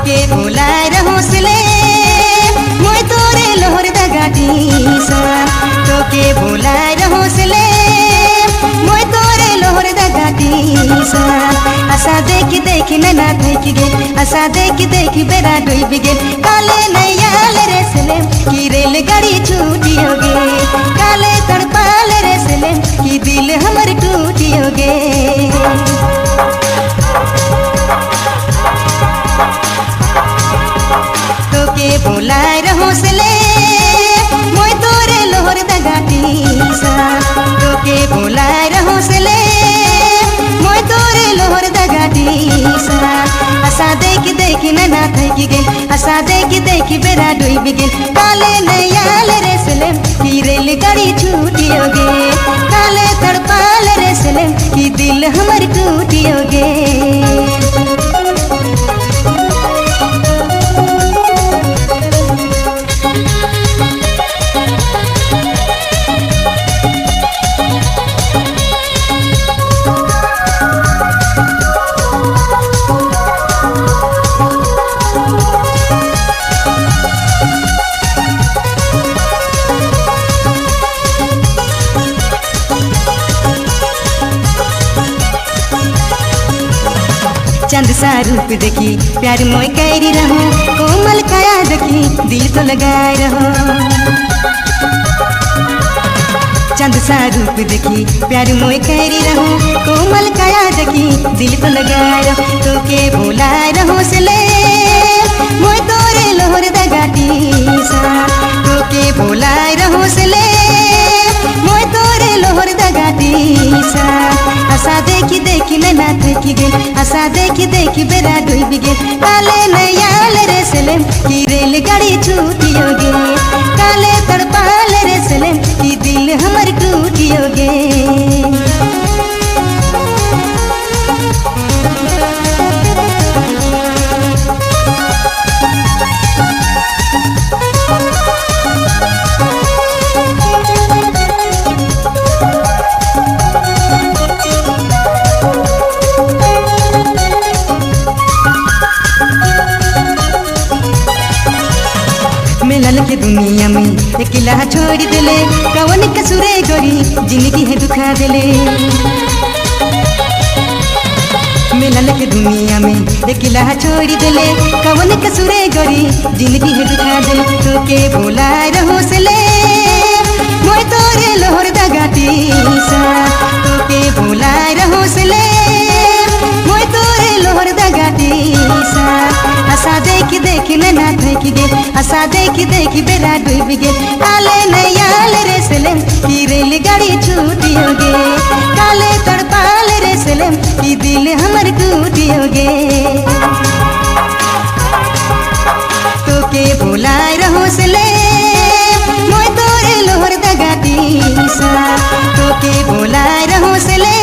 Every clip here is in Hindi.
তোকে ভোলাই রহসলে মই তোরে লোহর দাগাটি তোকে ভোলাই রহসলে মই তোরে লোহর দাগাটি आशा देखी देखी नैना थकी गे आशा देखी देखी बेरा डूब गे काले नैयाल रे सलेम की रेलगाड़ी छूटियो गे काले तड़पाल रे सलेम की दिल हमर टूटियो गे तोके बोलाय रहो सले मोय तोरे लोहर दगाटी तोके बोलाय रहो सले मोय तोरे लोहर दगाटी आशा देखी देखी नैना थकी गे आशा देखी देखी बेरा डूब गे काले नैयाल रे सलेम की रेलगाड़ी छूटियो गे काले तड़पाल रे सलेम की दिल हमर टूटियो गे चंद सा रूप देखी प्यार मोय कैरी रहो कोमल काया देखी दिल तो लगाए रहो चंद सा रूप देखी प्यार मोय कैरी रहो कोमल काया देखी दिल तो लगाए रहो तोके भोलाए रहो सले मोय तोरे लोहर दगाटी तोके भोलाए रहो सले मोय तोरे लोहर दगाटी आशा देखी देखी नैना थकी गे आशा देखी देखी बेरा डूब गे काले नैयाल रे सलेम की रेलगाड़ी छूटियो गे काले तड़पाल रे सलेम की दिल हमर टूटियो गे मिलल के दुनिया में अकेला छोड़ दिले कवन कसूरे गोरी जिंदगी है दुखा दिले मिलल के दुनिया में अकेला छोड़ दिले कवन कसूरे गोरी जिंदगी है दुखा दिले तोके भोलाए रहो सले मोय तोरे लोहर दगाटी तोके भोलाए रहो सले मोय तोरे लोहर दगाटी आशा देखी देखी नैना थकी गे आशा देखी देखी बेरा डूब गे काले नैयाल रे सलेम की रेलगाड़ी छूटियो गे काले तड़पाल रे सलेम की दिल हमर टूटियो गे तोके भोलाए रहो सले मोय तोरे लोहर दगाटी तोके भोलाए रहो सले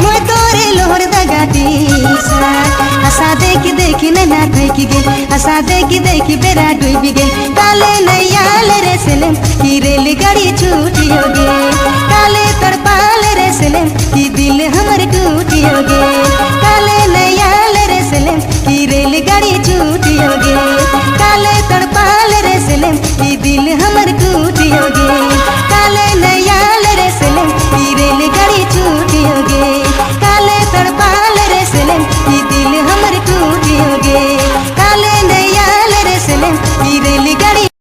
मोय तोरे लोहर दगाटी आशा देखी देखी नैना थकी गे आशा देखी देखी बेरा डूब गे काले नैयाल रे सलेम की रेलगाड़ी छूटियो गे काले तड़पाल रे सलेम की दिल